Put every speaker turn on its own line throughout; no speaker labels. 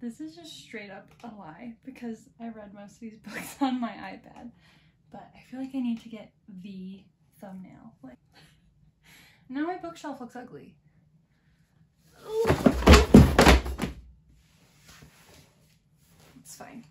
This is just straight up a lie because I read most of these books on my iPad, but I feel like I need to get the thumbnail. Like, now my bookshelf looks ugly. It's fine.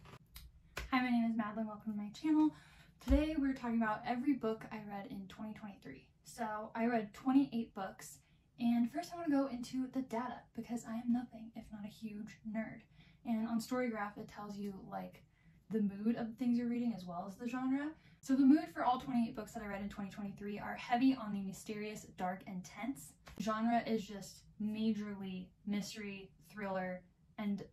Hi, my name is Madeline. Welcome to my channel. Today we're talking about every book I read in 2023. So I read 28 books, and first I want to go into the data because I am nothing if not a huge nerd. And on Storygraph it tells you like the mood of the things you're reading as well as the genre. So the mood for all 28 books that I read in 2023 are heavy on the mysterious, dark, and tense. Genre is just majorly mystery, thriller, and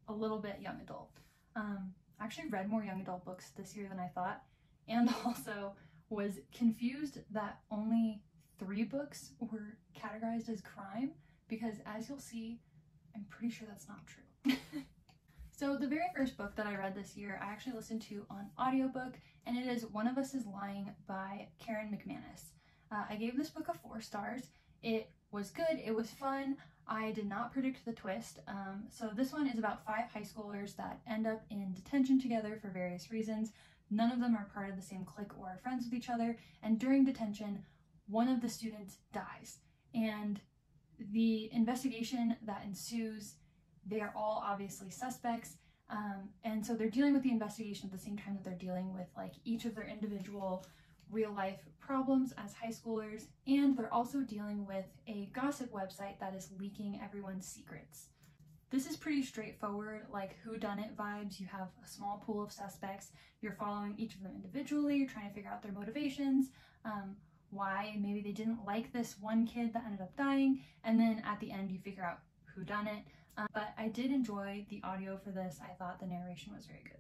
a little bit young adult. I actually read more young adult books this year than I thought, and also was confused that only 3 books were categorized as crime, because as you'll see, I'm pretty sure that's not true. So the very first book that I read this year, I actually listened to on audiobook, and it is One of Us is Lying by Karen McManus. I gave this book a 4 stars. It was good, it was fun. I did not predict the twist. So this one is about 5 high schoolers that end up in detention together for various reasons. None of them are part of the same clique or are friends with each other, and during detention, one of the students dies. And the investigation that ensues, they are all obviously suspects, and so they're dealing with the investigation at the same time that they're dealing with like each of their individual real life problems as high schoolers, and they're also dealing with a gossip website that is leaking everyone's secrets. This is pretty straightforward, like whodunit vibes. You have a small pool of suspects, you're following each of them individually, you're trying to figure out their motivations, why maybe they didn't like this one kid that ended up dying, and then at the end you figure out who done it. But I did enjoy the audio for this. I thought the narration was very good.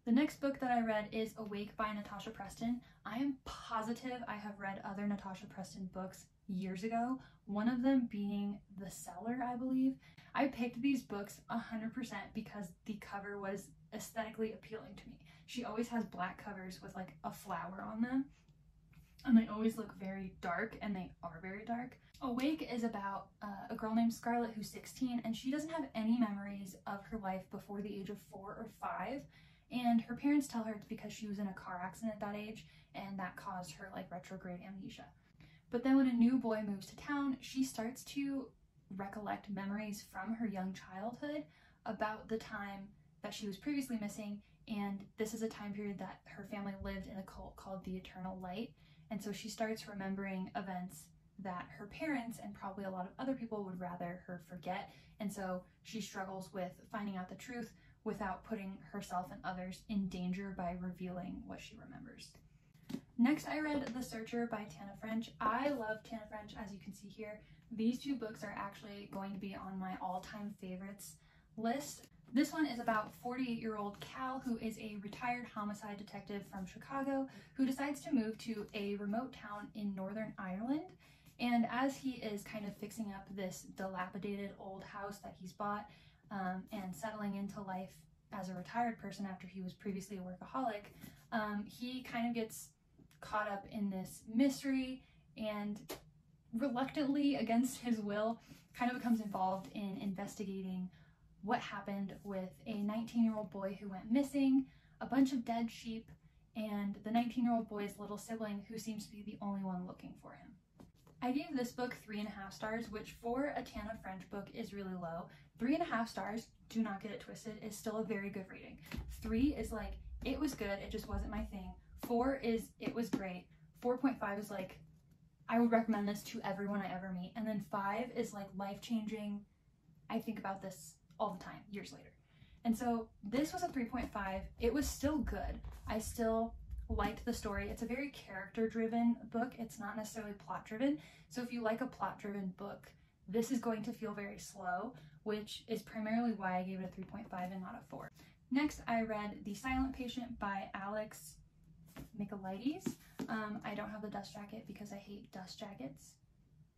The next book that I read is Awake by Natasha Preston. I am positive I have read other Natasha Preston books years ago, one of them being The Cellar, I believe. I picked these books 100% because the cover was aesthetically appealing to me. She always has black covers with like a flower on them, and they always look very dark, and they are very dark. Awake is about a girl named Scarlett who's 16, and she doesn't have any memories of her life before the age of 4 or 5, and her parents tell her it's because she was in a car accident at that age, and that caused her like retrograde amnesia. But then when a new boy moves to town, she starts to recollect memories from her young childhood about the time that she was previously missing, and this is a time period that her family lived in a cult called the Eternal Light, and so she starts remembering events that her parents and probably a lot of other people would rather her forget, and so she struggles with finding out the truth without putting herself and others in danger by revealing what she remembers. Next, I read The Searcher by Tana French. I love Tana French, as you can see here. These 2 books are actually going to be on my all-time favorites list. This one is about 48-year-old Cal, who is a retired homicide detective from Chicago, who decides to move to a remote town in Northern Ireland. And as he is kind of fixing up this dilapidated old house that he's bought, and settling into life as a retired person after he was previously a workaholic, he kind of gets caught up in this mystery and reluctantly, against his will, kind of becomes involved in investigating what happened with a 19-year-old boy who went missing, a bunch of dead sheep, and the 19-year-old boy's little sibling who seems to be the only one looking for him. I gave this book 3.5 stars, which for a Tana French book is really low. 3.5 stars, do not get it twisted, is still a very good rating. 3 is like, it was good, it just wasn't my thing. 4 is, it was great. 4.5 is like, I would recommend this to everyone I ever meet. And then 5 is like life-changing. I think about this all the time, years later. And so this was a 3.5. It was still good. I still liked the story. It's a very character-driven book. It's not necessarily plot-driven. So if you like a plot-driven book, this is going to feel very slow, which is primarily why I gave it a 3.5 and not a 4. Next, I read The Silent Patient by Alex Michaelides. I don't have the dust jacket because I hate dust jackets.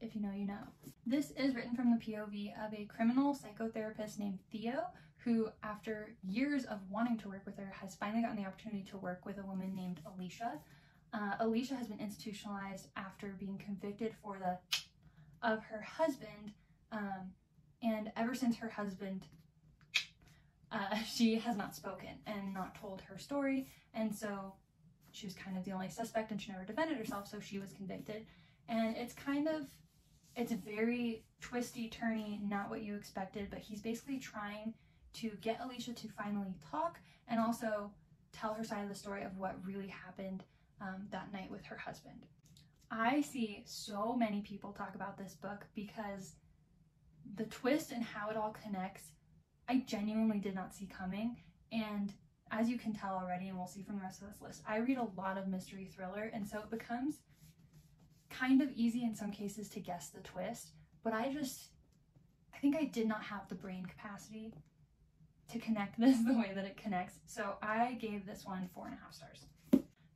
If you know, you know. This is written from the POV of a criminal psychotherapist named Theo, who, after years of wanting to work with her, has finally gotten the opportunity to work with a woman named Alicia. Alicia has been institutionalized after being convicted for of her husband, and ever since her husband she has not spoken and not told her story, and so she was kind of the only suspect and she never defended herself, so she was convicted. And it's very twisty, turny, not what you expected, but he's basically trying to get Alicia to finally talk and also tell her side of the story of what really happened that night with her husband. I see so many people talk about this book because the twist and how it all connects, I genuinely did not see coming. And as you can tell already, and we'll see from the rest of this list, I read a lot of mystery thriller, and so it becomes kind of easy in some cases to guess the twist, but I think I did not have the brain capacity to connect this the way that it connects, so I gave this one 4.5 stars.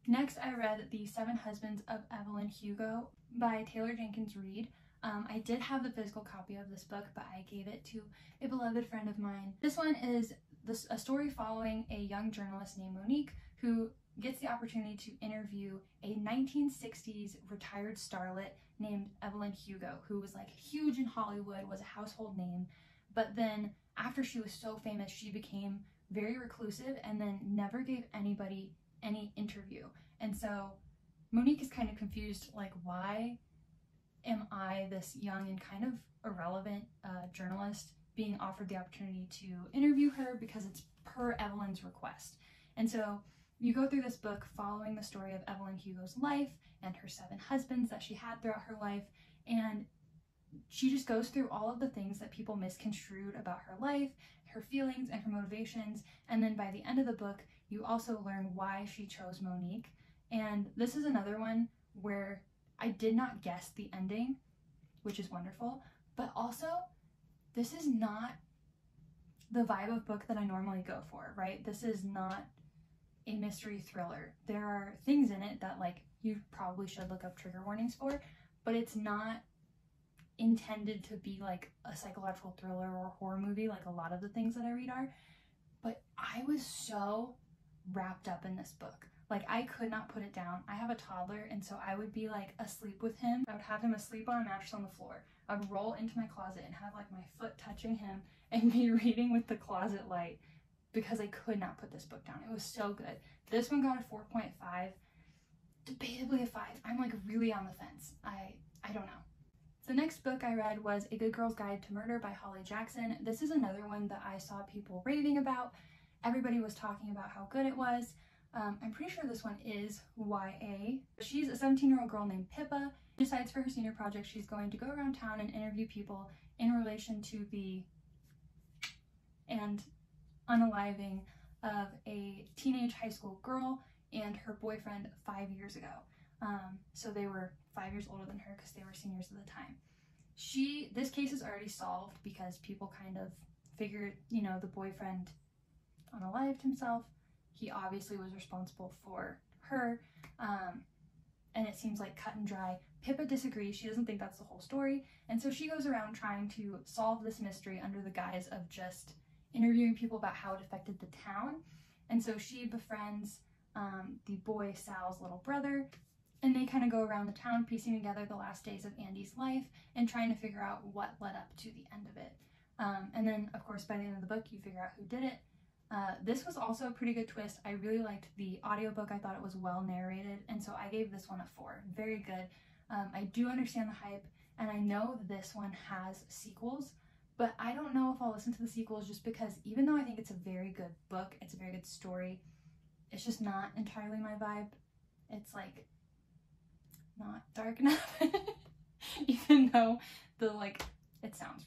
Next, I read The Seven Husbands of Evelyn Hugo by Taylor Jenkins Reid. I did have the physical copy of this book, but I gave it to a beloved friend of mine. This one is a story following a young journalist named Monique who gets the opportunity to interview a 1960s retired starlet named Evelyn Hugo, who was like huge in Hollywood, was a household name, but then after she was so famous, she became very reclusive and then never gave anybody any interview. And so Monique is kind of confused, like, why am I, this young and kind of irrelevant journalist, being offered the opportunity to interview her because it's per Evelyn's request. And so you go through this book following the story of Evelyn Hugo's life and her 7 husbands that she had throughout her life, and she just goes through all of the things that people misconstrued about her life, her feelings, and her motivations. And then by the end of the book, you also learn why she chose Monique. And this is another one where I did not guess the ending, which is wonderful, but also this is not the vibe of book that I normally go for, right? This is not a mystery thriller. There are things in it that, like, you probably should look up trigger warnings for, but it's not intended to be like a psychological thriller or horror movie like a lot of the things that I read are. But I was so wrapped up in this book. Like, I could not put it down. I have a toddler, and so I would be like asleep with him. I would have him asleep on a mattress on the floor. I would roll into my closet and have like my foot touching him and be reading with the closet light because I could not put this book down. It was so good. This one got a 4.5, debatably a 5. I'm like really on the fence. I don't know. The next book I read was A Good Girl's Guide to Murder by Holly Jackson. This is another one that I saw people raving about. Everybody was talking about how good it was. I'm pretty sure this one is YA. She's a 17-year-old girl named Pippa. She decides for her senior project she's going to go around town and interview people in relation to the unaliving of a teenage high school girl and her boyfriend 5 years ago. So they were 5 years older than her because they were seniors at the time. This case is already solved because people kind of figured, you know, the boyfriend unalived himself. He obviously was responsible for her, and it seems like cut and dry. Pippa disagrees. She doesn't think that's the whole story, and so she goes around trying to solve this mystery under the guise of just interviewing people about how it affected the town. And so she befriends the boy Sal's little brother, and they kind of go around the town piecing together the last days of Andy's life and trying to figure out what led up to the end of it. And then, of course, by the end of the book, you figure out who did it. This was also a pretty good twist. I really liked the audiobook. I thought it was well narrated, and so I gave this one a 4. Very good. I do understand the hype, and I know this one has sequels, but I don't know if I'll listen to the sequels just because even though I think it's a very good book, it's a very good story, it's just not entirely my vibe. It's like not dark enough. Even though it sounds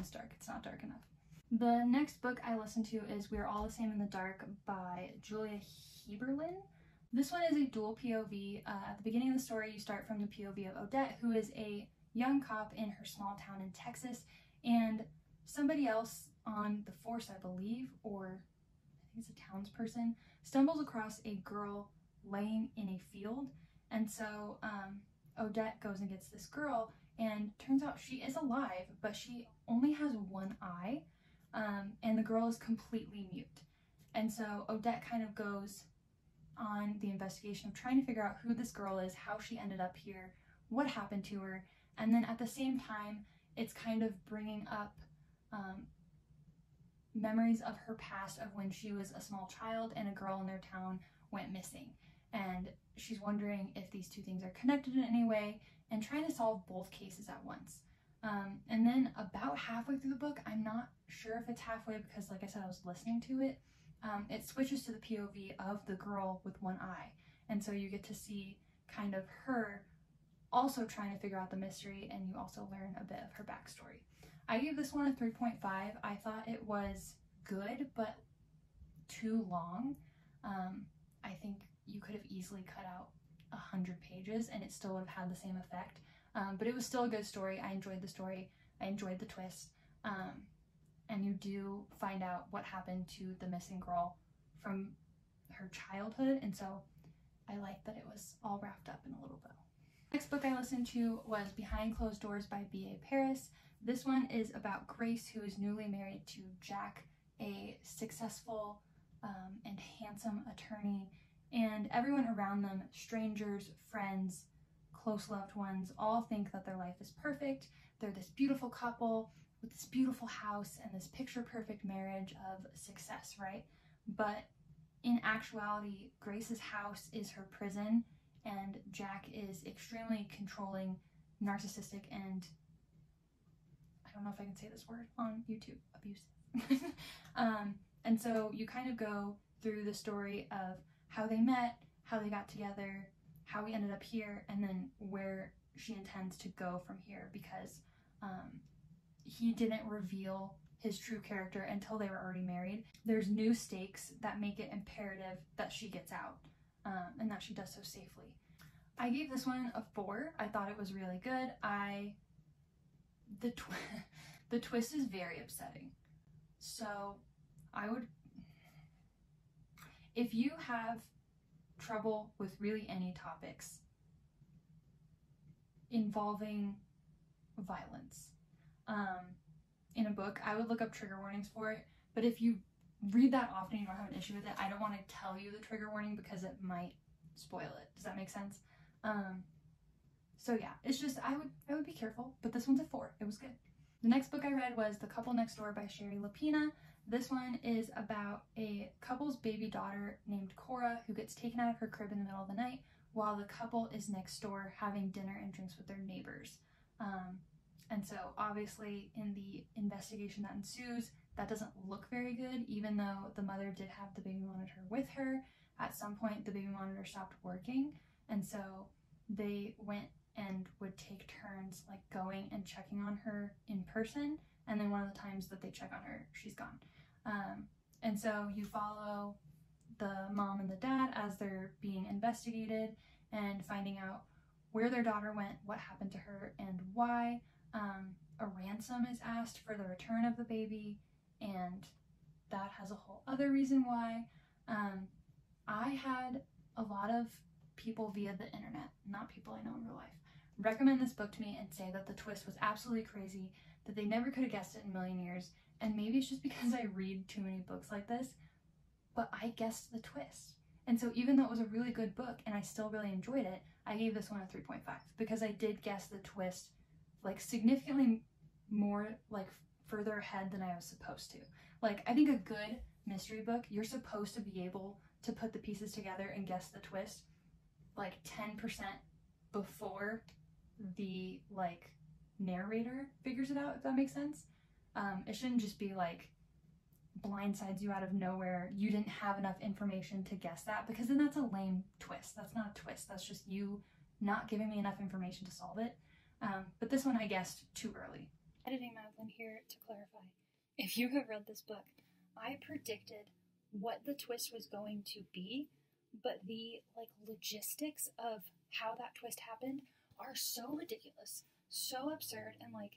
dark, it's not dark enough. The next book I listened to is We're All the Same in the Dark by Julia Heberlin. This one is a dual POV. At the beginning of the story, you start from the POV of Odette, who is a young cop in her small town in Texas, and somebody else on the force, I believe, or I think it's a townsperson, stumbles across a girl laying in a field. And so Odette goes and gets this girl, and turns out she is alive, but she only has one eye. And the girl is completely mute. And so Odette kind of goes on the investigation of trying to figure out who this girl is, how she ended up here, what happened to her, and then at the same time, it's kind of bringing up memories of her past of when she was a small child and a girl in their town went missing. And she's wondering if these two things are connected in any way and trying to solve both cases at once. And then about halfway through the book, I'm not sure if it's halfway because, like I said, I was listening to it, it switches to the POV of the girl with one eye. And so you get to see kind of her also trying to figure out the mystery, and you also learn a bit of her backstory. I gave this one a 3.5. I thought it was good, but too long. I think you could have easily cut out 100 pages and it still would have had the same effect. But it was still a good story. I enjoyed the story. I enjoyed the twist. And you do find out what happened to the missing girl from her childhood. And so I like that it was all wrapped up in a little bow. Next book I listened to was Behind Closed Doors by B.A. Paris. This one is about Grace, who is newly married to Jack, a successful and handsome attorney, and everyone around them, strangers, friends, close loved ones, all think that their life is perfect. They're this beautiful couple with this beautiful house and this picture-perfect marriage of success, right? But in actuality, Grace's house is her prison, and Jack is extremely controlling, narcissistic, and I don't know if I can say this word on YouTube, abusive. And so you kind of go through the story of how they met, how they got together, how we ended up here, and then where she intends to go from here, because he didn't reveal his true character until they were already married. There's new stakes that make it imperative that she gets out, and that she does so safely. I gave this one a 4. I thought it was really good. The twist is very upsetting. So if you have trouble with really any topics involving violence in a book, I would look up trigger warnings for it. But if you read that often and you don't have an issue with it, I don't want to tell you the trigger warning because it might spoil it. Does that make sense? So yeah, it's just, I would be careful, but this one's a 4. It was good. The next book I read was The Couple Next Door by Sherry Lapina. This one is about a couple's baby daughter named Cora who gets taken out of her crib in the middle of the night while the couple is next door having dinner and drinks with their neighbors. And so obviously in the investigation that ensues, that doesn't look very good, even though the mother did have the baby monitor with her. At some point, the baby monitor stopped working, and so they went and would take turns like going and checking on her in person, and then one of the times that they check on her, she's gone. And so you follow the mom and the dad as they're being investigated and finding out where their daughter went, what happened to her, and why. A ransom is asked for the return of the baby, and that has a whole other reason why. I had a lot of people via the internet, not people I know in real life, recommend this book to me and say that the twist was absolutely crazy, that they never could have guessed it in a million years, and maybe it's just because I read too many books like this, but I guessed the twist. And so even though it was a really good book and I still really enjoyed it, I gave this one a 3.5 because I did guess the twist like significantly more like further ahead than I was supposed to. Like, I think a good mystery book, you're supposed to be able to put the pieces together and guess the twist like 10% before the like narrator figures it out, if that makes sense. It shouldn't just be like blindsides you out of nowhere. You didn't have enough information to guess that, because then that's a lame twist. That's not a twist. That's just you not giving me enough information to solve it. But this one I guessed too early. Editing Madeline here to clarify. If you have read this book, I predicted what the twist was going to be, but the like logistics of how that twist happened are so ridiculous, so absurd, and like,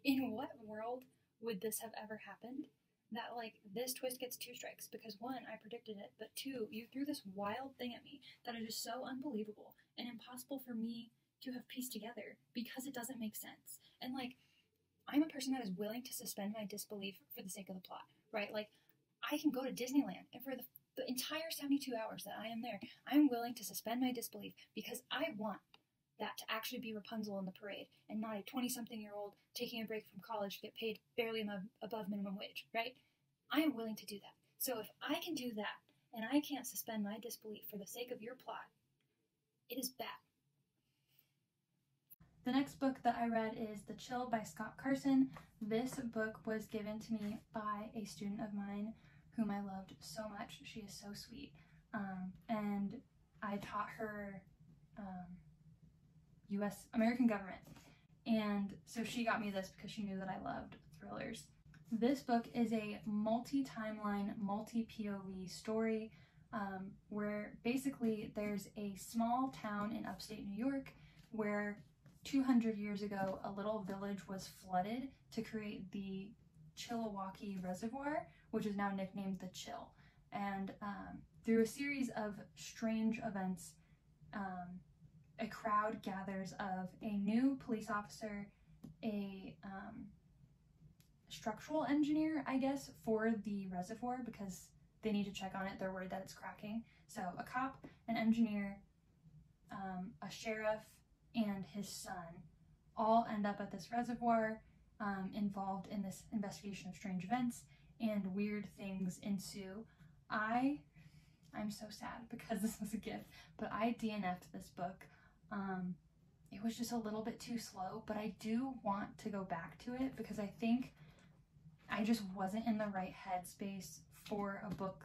in what world would this have ever happened? That like this twist gets 2 strikes because 1, I predicted it, but 2, you threw this wild thing at me that is just so unbelievable and impossible for me to have pieced together because it doesn't make sense. And like, I'm a person that is willing to suspend my disbelief for the sake of the plot, right? Like, I can go to Disneyland, and for the entire 72 hours that I am there, I'm willing to suspend my disbelief because I want that to actually be Rapunzel in the parade and not a 20-something-year-old taking a break from college to get paid barely above minimum wage, right? I am willing to do that. So if I can do that, and I can't suspend my disbelief for the sake of your plot, it is bad. The next book that I read is The Chill by Scott Carson. This book was given to me by a student of mine whom I loved so much. She is so sweet. And I taught her American government. And so she got me this because she knew that I loved thrillers. This book is a multi-timeline, multi-POV story where basically there's a small town in upstate New York where 200 years ago a little village was flooded to create the Chilliwackee Reservoir, which is now nicknamed the Chill. And through a series of strange events, a crowd gathers of a new police officer, a structural engineer, I guess, for the reservoir because they need to check on it. They're worried that it's cracking. So a cop, an engineer, a sheriff, and his son all end up at this reservoir involved in this investigation of strange events, and weird things ensue. I'm so sad because this was a gift, but I DNF'd this book. It was just a little bit too slow, but I do want to go back to it because I think I just wasn't in the right headspace for a book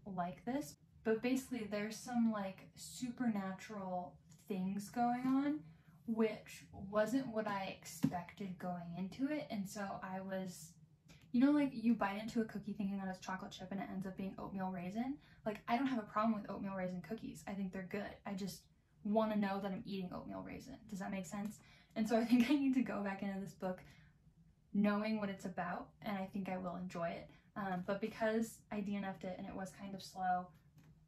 like this. But basically there's some like supernatural things going on, which wasn't what I expected going into it. And so I was, you know, like you bite into a cookie thinking that it's chocolate chip and it ends up being oatmeal raisin. Like, I don't have a problem with oatmeal raisin cookies. I think they're good. I just want to know that I'm eating oatmeal raisin. Does that make sense? And so I think I need to go back into this book knowing what it's about, and I think I will enjoy it. But because I DNF'd it and it was kind of slow,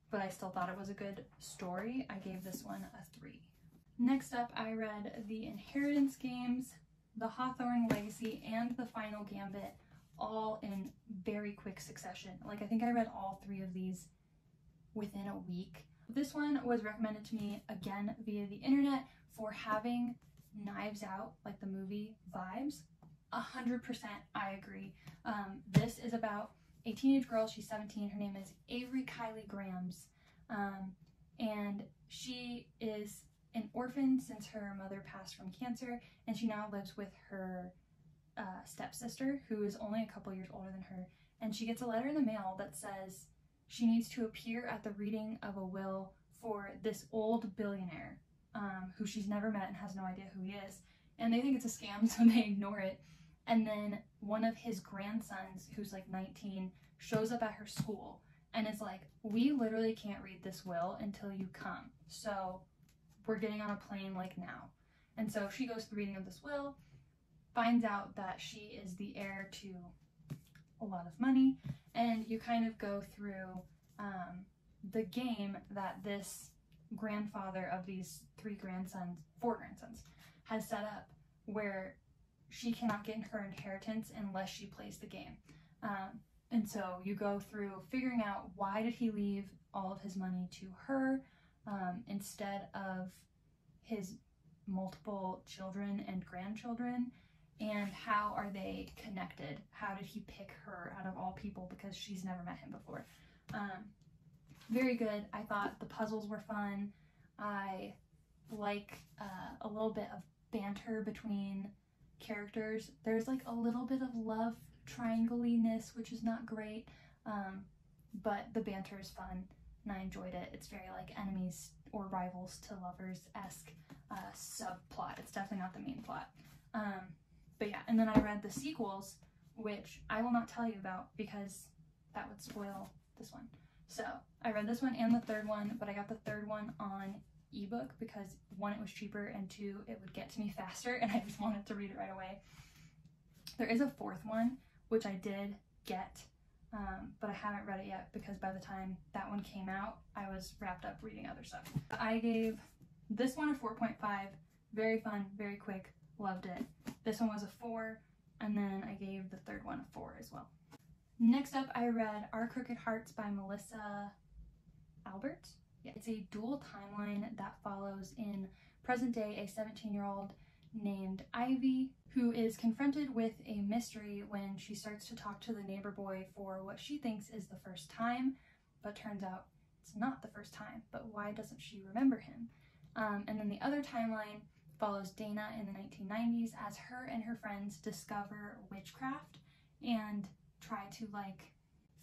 but I still thought it was a good story, I gave this one a 3. Next up, I read The Inheritance Games, The Hawthorne Legacy, and The Final Gambit, all in very quick succession. Like, I think I read all 3 of these within a week. This one was recommended to me again via the internet for having Knives Out, like the movie, vibes. 100% I agree. This is about a teenage girl. She's 17. Her name is Avery Kylie Grams. And she is an orphan since her mother passed from cancer, and she now lives with her stepsister, who is only a couple years older than her. And she gets a letter in the mail that says she needs to appear at the reading of a will for this old billionaire who she's never met and has no idea who he is. And they think it's a scam, so they ignore it. And then one of his grandsons, who's like 19, shows up at her school and is like, we literally can't read this will until you come. So we're getting on a plane like now. And so she goes to the reading of this will, finds out that she is the heir to a lot of money, and you kind of go through the game that this grandfather of these 4 grandsons, has set up, where she cannot get her inheritance unless she plays the game. And so you go through figuring out why did he leave all of his money to her instead of his multiple children and grandchildren, and how are they connected? How did he pick her out of all people because she's never met him before? Very good. I thought the puzzles were fun. I like a little bit of banter between characters. There's like a little bit of love triangle-iness, which is not great, but the banter is fun and I enjoyed it. It's very like enemies or rivals to lovers-esque subplot. It's definitely not the main plot. But yeah, and then I read the sequels, which I will not tell you about because that would spoil this one. So I read this one and the third one, but I got the third one on ebook because 1, it was cheaper, and 2, it would get to me faster, and I just wanted to read it right away. There is a 4th one, which I did get, but I haven't read it yet because by the time that one came out, I was wrapped up reading other stuff. I gave this one a 4.5, very fun, very quick, loved it. This one was a 4, and then I gave the third one a 4 as well. Next up, I read Our Crooked Hearts by Melissa Albert. Yeah, it's a dual timeline that follows in present day a 17-year-old named Ivy, who is confronted with a mystery when she starts to talk to the neighbor boy for what she thinks is the first time, but turns out it's not the first time. But why doesn't she remember him? And then the other timeline follows Dana in the 1990s as her and her friends discover witchcraft and try to like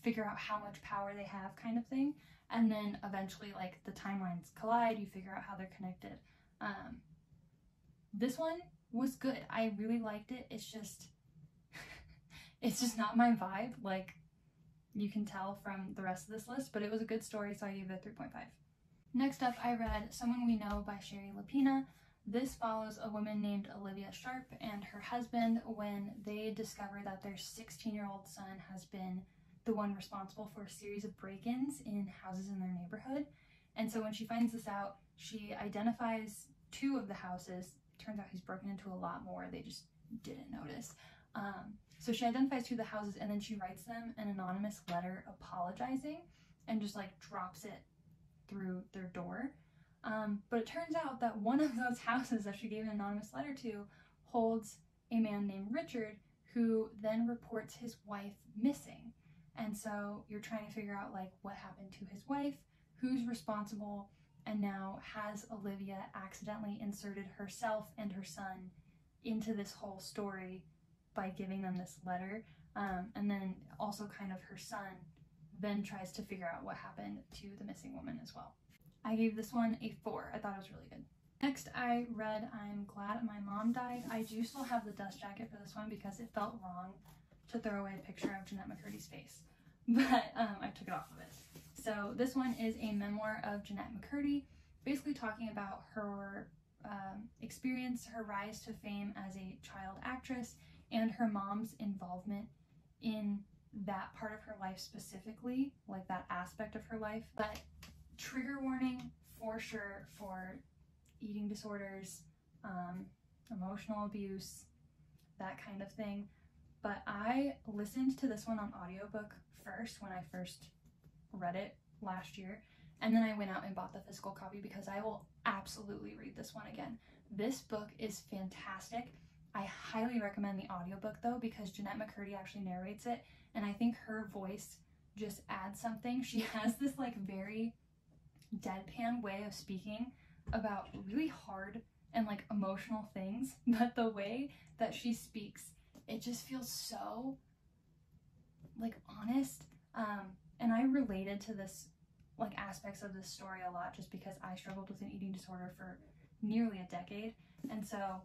figure out how much power they have, kind of thing. And then eventually like the timelines collide, you figure out how they're connected. This one was good. I really liked it. It's just not my vibe, like you can tell from the rest of this list, but it was a good story, so I gave it a 3.5. Next up, I read Someone We Know by Shari Lapena. This follows a woman named Olivia Sharp and her husband when they discover that their 16-year-old son has been the one responsible for a series of break-ins in houses in their neighborhood. And so when she finds this out, she identifies 2 of the houses. Turns out he's broken into a lot more, they just didn't notice. So she identifies 2 of the houses, and then she writes them an anonymous letter apologizing and just like drops it through their door. But it turns out that one of those houses that she gave an anonymous letter to holds a man named Richard, who then reports his wife missing. And so you're trying to figure out like what happened to his wife, who's responsible, and now has Olivia accidentally inserted herself and her son into this whole story by giving them this letter. And then also kind of her son then tries to figure out what happened to the missing woman as well. I gave this one a 4. I thought it was really good. Next, I read I'm Glad My Mom Died. I do still have the dust jacket for this one because it felt wrong to throw away a picture of Jennette McCurdy's face, but I took it off of it. So this one is a memoir of Jennette McCurdy, basically talking about her experience, her rise to fame as a child actress, and her mom's involvement in that part of her life specifically, like that aspect of her life. But trigger warning for sure for eating disorders, emotional abuse, that kind of thing. But I listened to this one on audiobook first when I first read it last year, and then I went out and bought the physical copy because I will absolutely read this one again. This book is fantastic. I highly recommend the audiobook though, because Jennette McCurdy actually narrates it, and I think her voice just adds something. She has this like very deadpan way of speaking about really hard and like emotional things, but the way that she speaks, it just feels so like honest. And I related to this like aspects of this story a lot just because I struggled with an eating disorder for nearly a decade, and so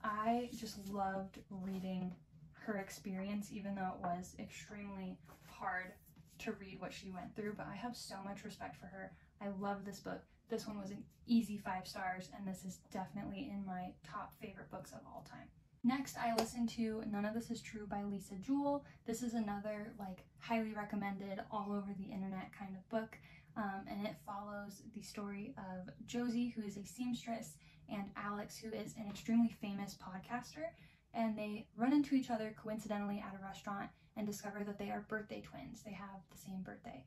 I just loved reading her experience, even though it was extremely hard to read what she went through. But I have so much respect for her. I love this book. This one was an easy 5 stars, and this is definitely in my top favorite books of all time. Next, I listened to None of This Is True by Lisa Jewell. This is another like highly recommended all over the internet kind of book, and it follows the story of Josie, who is a seamstress, and Alex, who is an extremely famous podcaster, and they run into each other coincidentally at a restaurant and discover that they are birthday twins. They have the same birthday.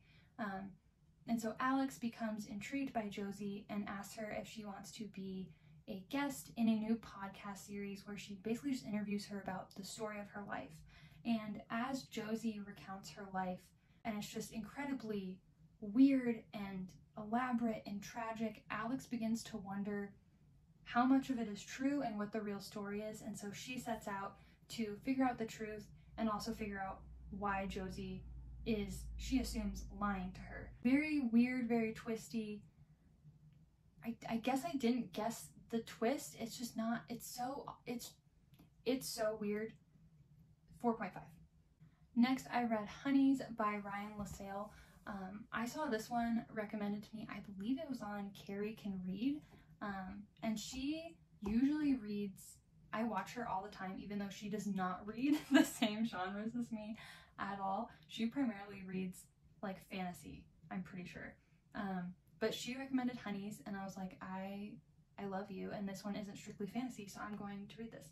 And so Alex becomes intrigued by Josie and asks her if she wants to be a guest in a new podcast series where she basically just interviews her about the story of her life. And as Josie recounts her life, and it's just incredibly weird and elaborate and tragic, Alex begins to wonder how much of it is true and what the real story is. And so she sets out to figure out the truth and also figure out why Josie is, she assumes, lying to her. Very weird, very twisty. I guess I didn't guess the twist. It's just not, it's so weird. 4.5. Next, I read Honeys by Ryan LaSalle. I saw this one recommended to me. I believe it was on Carrie Can Read. And she usually reads, I watch her all the time, even though she does not read the same genres as me at all. She primarily reads like fantasy, I'm pretty sure. But she recommended Honeys, and I was like, I love you, and this one isn't strictly fantasy, so I'm going to read this.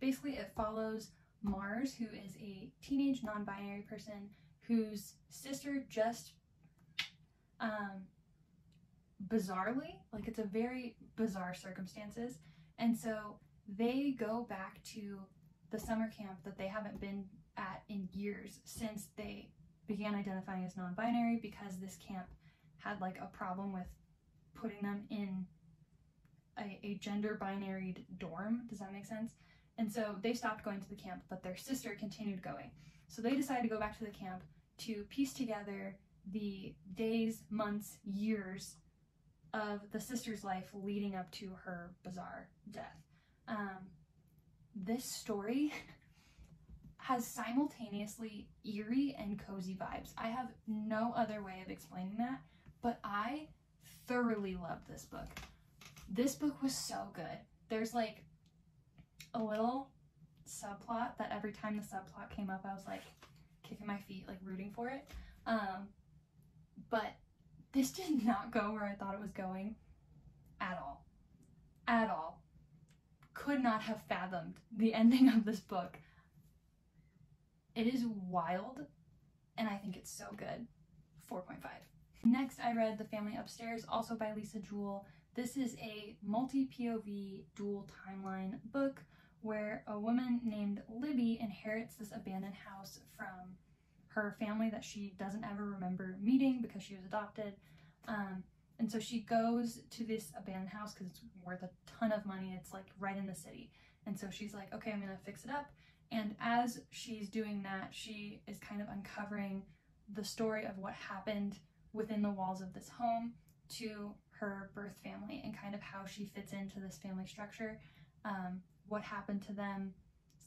Basically, it follows Mars, who is a teenage non-binary person whose sister just bizarrely, like it's a very bizarre circumstances, and so they go back to the summer camp that they haven't been at in years since they began identifying as non-binary, because this camp had like a problem with putting them in a gender binary dorm. Does that make sense? And so they stopped going to the camp, but their sister continued going. So they decided to go back to the camp to piece together the days, months, years of the sister's life leading up to her bizarre death. This story has simultaneously eerie and cozy vibes. I have no other way of explaining that, but I thoroughly loved this book. This book was so good. There's like a little subplot that every time the subplot came up, I was like kicking my feet, like rooting for it. But this did not go where I thought it was going at all. At all. Could not have fathomed the ending of this book. It is wild, and I think it's so good. 4.5. Next, I read The Family Upstairs, also by Lisa Jewell. This is a multi-POV dual timeline book where a woman named Libby inherits this abandoned house from her family that she doesn't ever remember meeting because she was adopted. And so she goes to this abandoned house because it's worth a ton of money. It's like right in the city. And so she's like, okay, I'm gonna fix it up. And as she's doing that, she is kind of uncovering the story of what happened within the walls of this home to her birth family and kind of how she fits into this family structure, what happened to them.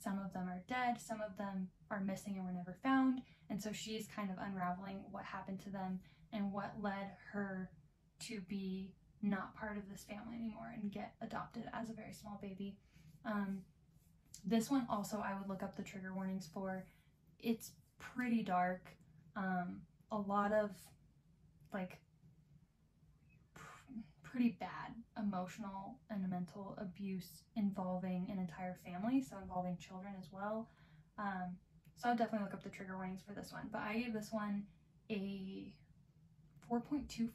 Some of them are dead, some of them are missing and were never found. And so she's kind of unraveling what happened to them and what led her to be not part of this family anymore and get adopted as a very small baby. This one also I would look up the trigger warnings for. It's pretty dark. A lot of like pretty bad emotional and mental abuse involving an entire family, so involving children as well. So I'll definitely look up the trigger warnings for this one, but I gave this one a 4.25.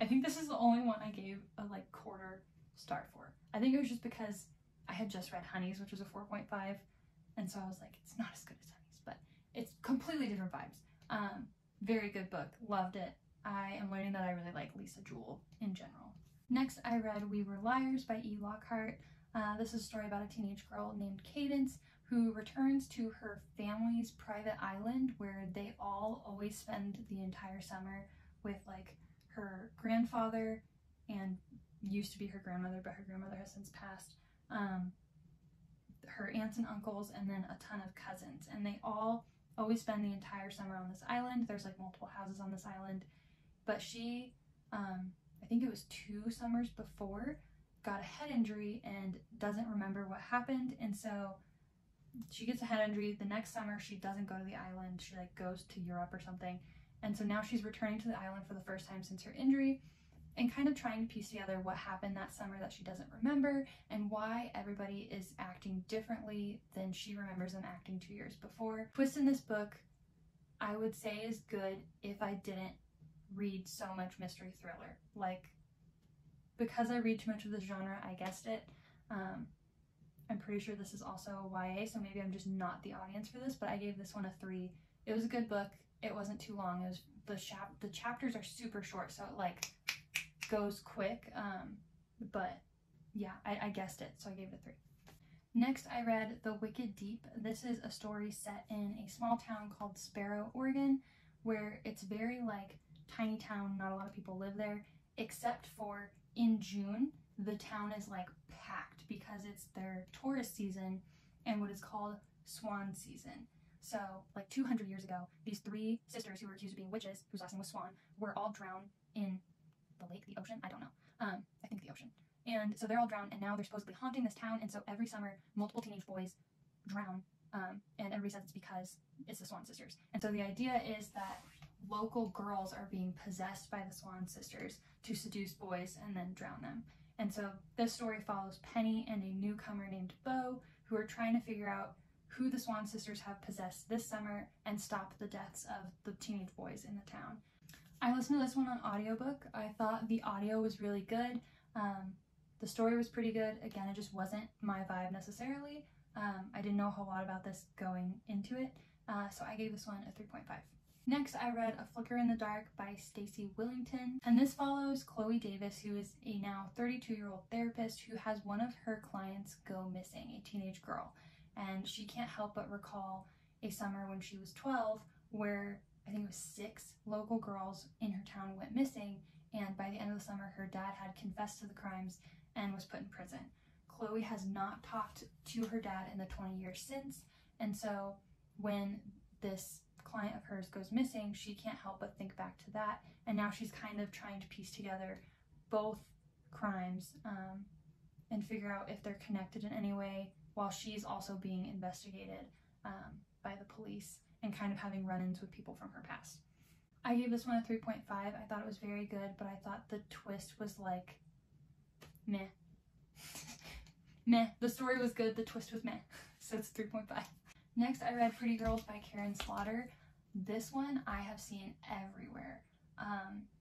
I think this is the only one I gave a like quarter star for. I think it was just because I had just read Honeys, which was a 4.5, and so I was like, it's not as good as Honeys, but it's completely different vibes. Very good book, loved it. I am learning that I really like Lisa Jewell in general. Next, I read We Were Liars by E. Lockhart. This is a story about a teenage girl named Cadence who returns to her family's private island where they all always spend the entire summer with like her grandfather, and used to be her grandmother, but her grandmother has since passed, her aunts and uncles, and then a ton of cousins. And they all always spend the entire summer on this island. There's like multiple houses on this island. But she, I think it was 2 summers before, got a head injury and doesn't remember what happened. And so she gets a head injury. The next summer she doesn't go to the island. She like goes to Europe or something. And so now she's returning to the island for the first time since her injury and kind of trying to piece together what happened that summer that she doesn't remember and why everybody is acting differently than she remembers them acting 2 years before. Twist in this book, I would say, is good if I didn't read so much mystery thriller. Like, because I read too much of this genre, I guessed it. I'm pretty sure this is also YA, so maybe I'm just not the audience for this, but I gave this one a 3. It was a good book. It wasn't too long. It was the chapters are super short, so it like goes quick. But yeah, I guessed it, so I gave it a 3. Next, I read The Wicked Deep. This is a story set in a small town called Sparrow, Oregon, where it's very like tiny town, not a lot of people live there, except for in June, the town is like packed because it's their tourist season and what is called swan season. So like 200 years ago, these 3 sisters who were accused of being witches, whose last name was Swan, were all drowned in the lake, the ocean, I don't know. I think the ocean. And so they're all drowned, and now they're supposedly haunting this town, and so every summer, multiple teenage boys drown, and everybody says it's because it's the Swan sisters. And so the idea is that local girls are being possessed by the Swan sisters to seduce boys and then drown them. And so this story follows Penny and a newcomer named Bo, who are trying to figure out who the Swan sisters have possessed this summer and stop the deaths of the teenage boys in the town. I listened to this one on audiobook. I thought the audio was really good. The story was pretty good. Again, it just wasn't my vibe necessarily. I didn't know a whole lot about this going into it, so I gave this one a 3.5. Next, I read A Flicker in the Dark by Stacy Willington, and this follows Chloe Davis, who is a now 32-year-old therapist who has one of her clients go missing, a teenage girl, and she can't help but recall a summer when she was 12 where I think it was 6 local girls in her town went missing, and by the end of the summer her dad had confessed to the crimes and was put in prison. Chloe has not talked to her dad in the 20 years since, and so when this client of hers goes missing, she can't help but think back to that, and now she's kind of trying to piece together both crimes and figure out if they're connected in any way, while she's also being investigated by the police and kind of having run-ins with people from her past. I gave this one a 3.5. I thought it was very good, but I thought the twist was like meh. Meh. The story was good, the twist was meh. So it's 3.5. Next, I read Pretty Girls by Karen Slaughter. This one I have seen everywhere.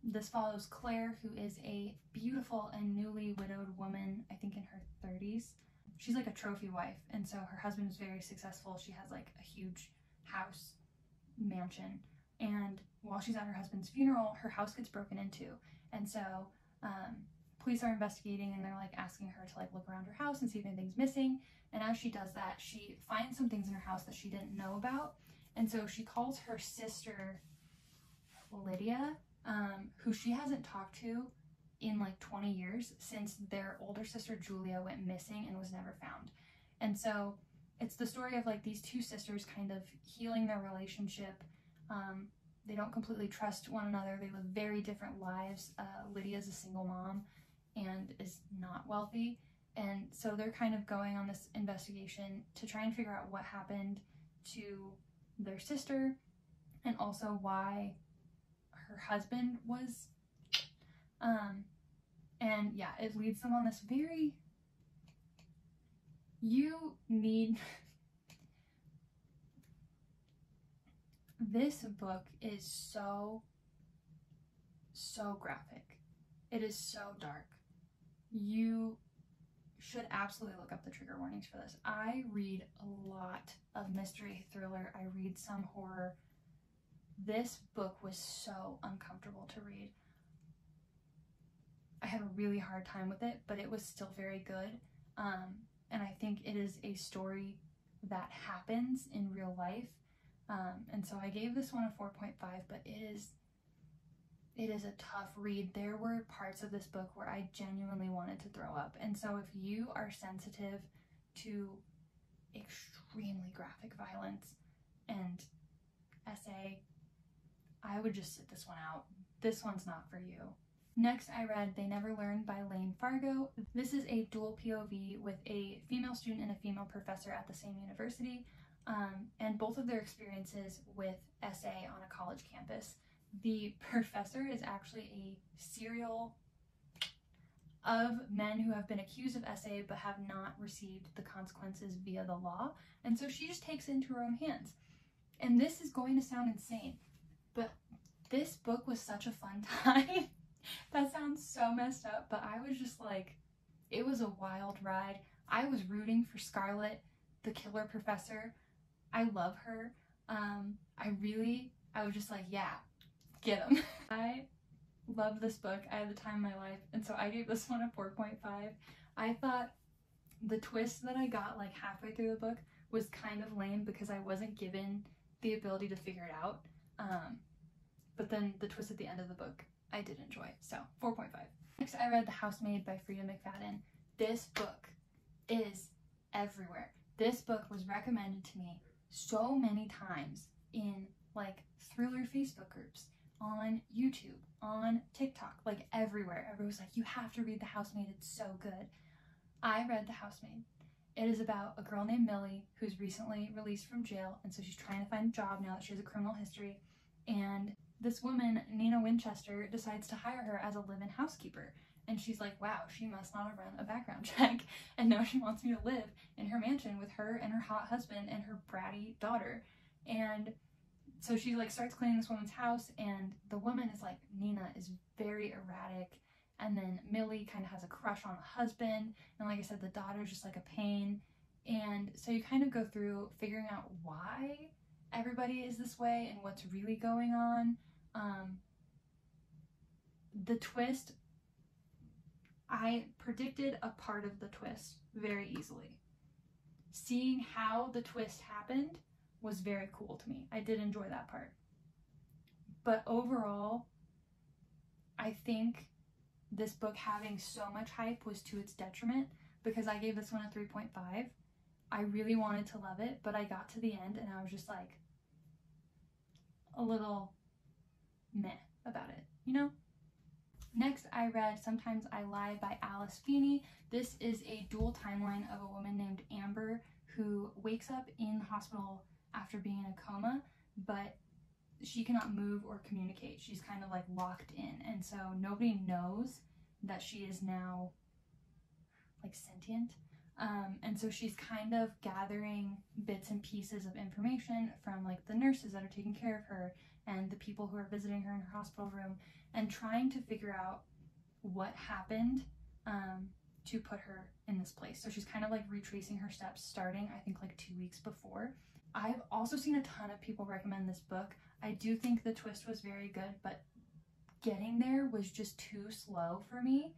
This follows Claire, who is a beautiful and newly widowed woman, I think in her 30s. She's like a trophy wife, and so her husband is very successful. She has like a huge house, mansion, and while she's at her husband's funeral, her house gets broken into, and so police are investigating, and they're like asking her to like look around her house and see if anything's missing. And as she does that, she finds some things in her house that she didn't know about, and so she calls her sister Lydia, who she hasn't talked to in like 20 years since their older sister Julia went missing and was never found. And so it's the story of like these two sisters kind of healing their relationship. They don't completely trust one another. They live very different lives. Lydia's a single mom and is not wealthy, and so they're kind of going on this investigation to try and figure out what happened to their sister and also why her husband was and yeah, it leads them on this very, you need this book is so graphic. It is so dark. You should absolutely look up the trigger warnings for this. I read a lot of mystery, thriller, I read some horror. This book was so uncomfortable to read. I had a really hard time with it, but it was still very good. And I think it is a story that happens in real life. And so I gave this one a 4.5, but it is a tough read. There were parts of this book where I genuinely wanted to throw up. And so if you are sensitive to extremely graphic violence and SA, I would just sit this one out. This one's not for you. Next, I read They Never Learned by Lane Fargo. This is a dual POV with a female student and a female professor at the same university, and both of their experiences with SA on a college campus. The professor is actually a serial of men who have been accused of SA but have not received the consequences via the law, and so she just takes it into her own hands. And this is going to sound insane, but this book was such a fun time. That sounds so messed up, but I was just like, it was a wild ride. I was rooting for Scarlett, the killer professor. I love her. I was just like, yeah, get him. I love this book. I had the time of my life, and so I gave this one a 4.5. I thought the twist that I got like halfway through the book was kind of lame because I wasn't given the ability to figure it out. But then the twist at the end of the book I did enjoy, so 4.5. Next, I read The Housemaid by Frida McFadden. This book is everywhere. This book was recommended to me so many times in like thriller Facebook groups, on YouTube, on TikTok, like everywhere. Everyone was like, you have to read The Housemaid, it's so good. I read The Housemaid. It is about a girl named Millie who's recently released from jail, and so she's trying to find a job now that she has a criminal history, and this woman, Nina Winchester, decides to hire her as a live-in housekeeper. And she's like, wow, she must not have run a background check. And now she wants me to live in her mansion with her and her hot husband and her bratty daughter. And so she like starts cleaning this woman's house, and the woman is like, Nina is very erratic and then Millie kind of has a crush on the husband, and like I said, the daughter's just like a pain. And so you kind of go through figuring out why everybody is this way and what's really going on. The twist, I predicted a part of the twist very easily. Seeing how the twist happened was very cool to me. I did enjoy that part. But overall, I think this book having so much hype was to its detriment, because I gave this one a 3.5. I really wanted to love it, but I got to the end and I was just like a little meh about it, you know? Next, I read Sometimes I Lie by Alice Feeney. This is a dual timeline of a woman named Amber who wakes up in the hospital after being in a coma, but she cannot move or communicate. She's kind of like locked in, and so nobody knows that she is now like sentient. And so she's kind of gathering bits and pieces of information from like the nurses that are taking care of her and the people who are visiting her in her hospital room, and trying to figure out what happened to put her in this place. So she's kind of like retracing her steps, starting I think like 2 weeks before. I've also seen a ton of people recommend this book. I do think the twist was very good, but getting there was just too slow for me.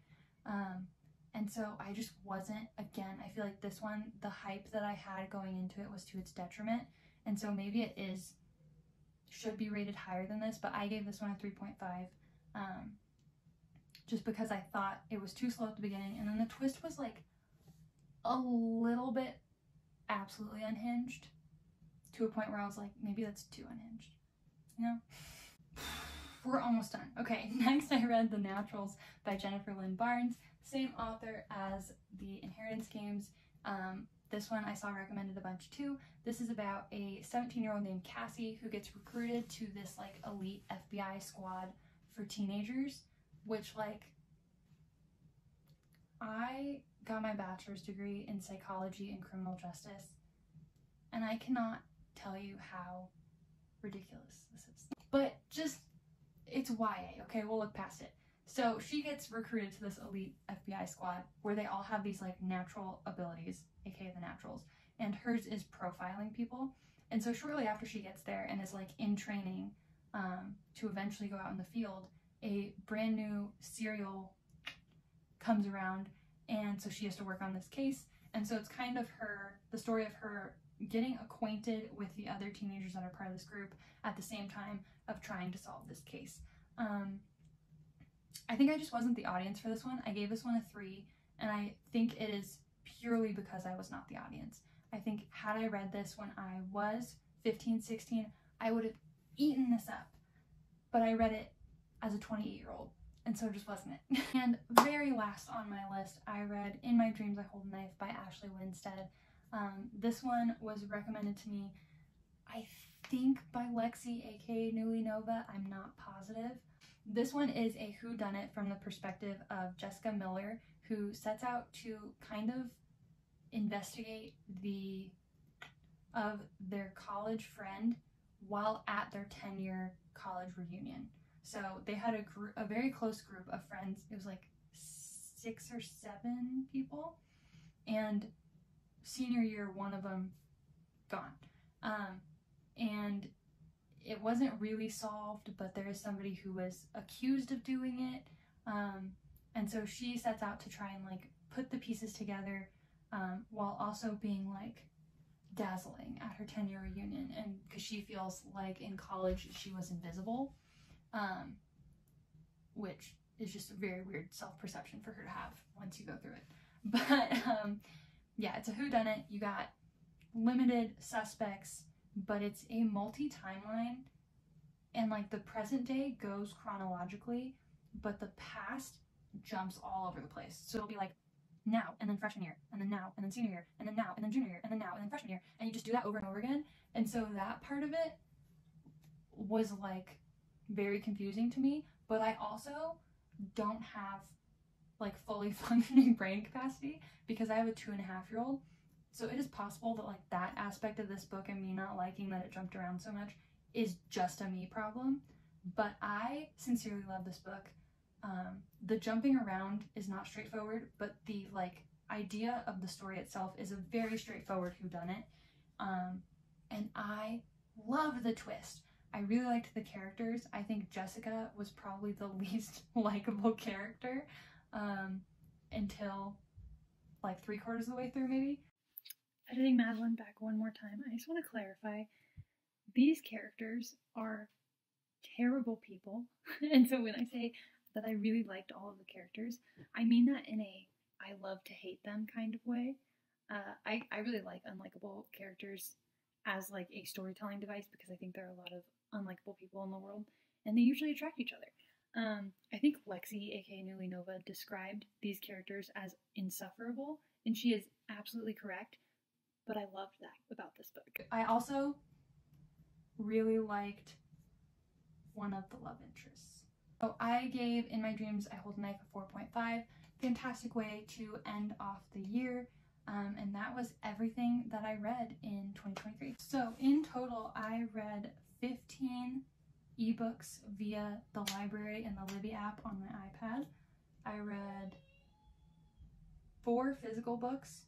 And so I just wasn't, again, I feel like this one, the hype that I had going into it was to its detriment. And so maybe it should be rated higher than this, but I gave this one a 3.5. Just because I thought it was too slow at the beginning, and then the twist was like a little bit absolutely unhinged, to a point where I was like, maybe that's too unhinged, you know? We're almost done. Okay, next I read The Naturals by Jennifer Lynn Barnes, same author as The Inheritance Games. This one I saw recommended a bunch too. This is about a 17-year-old named Cassie who gets recruited to this like elite FBI squad for teenagers, which like, I got my bachelor's degree in psychology and criminal justice, and I cannot tell you how ridiculous this is. But just, it's YA, okay? We'll look past it. So she gets recruited to this elite FBI squad where they all have these like natural abilities, aka the Naturals, and hers is profiling people. And so shortly after she gets there and is like in training to eventually go out in the field, a brand new serial comes around, and so she has to work on this case. And so it's kind of the story of her getting acquainted with the other teenagers that are part of this group at the same time of trying to solve this case. I think I just wasn't the audience for this one. I gave this one a 3, and I think it is purely because I was not the audience. I think had I read this when I was 15, 16, I would have eaten this up. But I read it as a 28-year-old, and so it just wasn't it. And very last on my list, I read In My Dreams I Hold a Knife by Ashley Winstead. This one was recommended to me, I think by Lexi, aka Newly Nova, I'm not positive. This one is a whodunit from the perspective of Jessica Miller, who sets out to kind of investigate their college friend while at their 10-year college reunion. So they had a very close group of friends. It was like 6 or 7 people, and senior year, one of them gone. And it wasn't really solved, but there is somebody who was accused of doing it. And so she sets out to try and like put the pieces together, while also being like dazzling at her 10-year reunion, and because she feels like in college she was invisible, which is just a very weird self-perception for her to have once you go through it. But yeah, it's a whodunit. You got limited suspects, but it's a multi-timeline, and like the present day goes chronologically, but the past jumps all over the place. So it'll be like now, and then freshman year, and then now, and then senior year, and then now, and then junior year, and then now, and then freshman year, and you just do that over and over again. And so that part of it was like very confusing to me, but I also don't have like fully functioning brain capacity because I have a 2.5-year-old. So it is possible that like that aspect of this book and me not liking that it jumped around so much is just a me problem. But I sincerely love this book. The jumping around is not straightforward, but the like idea of the story itself is a very straightforward whodunit. And I love the twist. I really liked the characters. I think Jessica was probably the least likable character until like 3/4 of the way through, maybe. Editing Madeline back one more time, I just want to clarify these characters are terrible people. And so when I say that I really liked all of the characters, I mean that in a I love to hate them kind of way. I really like unlikable characters as like a storytelling device because I think there are a lot of unlikable people in the world and they usually attract each other. I think Lexi, aka Newly Nova, described these characters as insufferable, and she is absolutely correct, but I loved that about this book. I also really liked one of the love interests. So I gave In My Dreams I Hold a Knife a 4.5. Fantastic way to end off the year. And that was everything that I read in 2023. So in total, I read 15 ebooks via the library and the Libby app on my iPad. I read 4 physical books,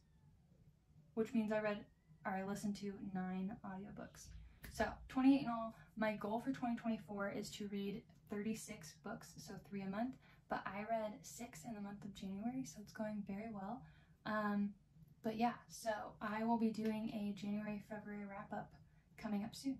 which means I listened to 9 audiobooks. So 28 in all. My goal for 2024 is to read 36 books, so 3 a month, but I read 6 in the month of January, so it's going very well. But yeah, so I will be doing a January-February wrap-up coming up soon.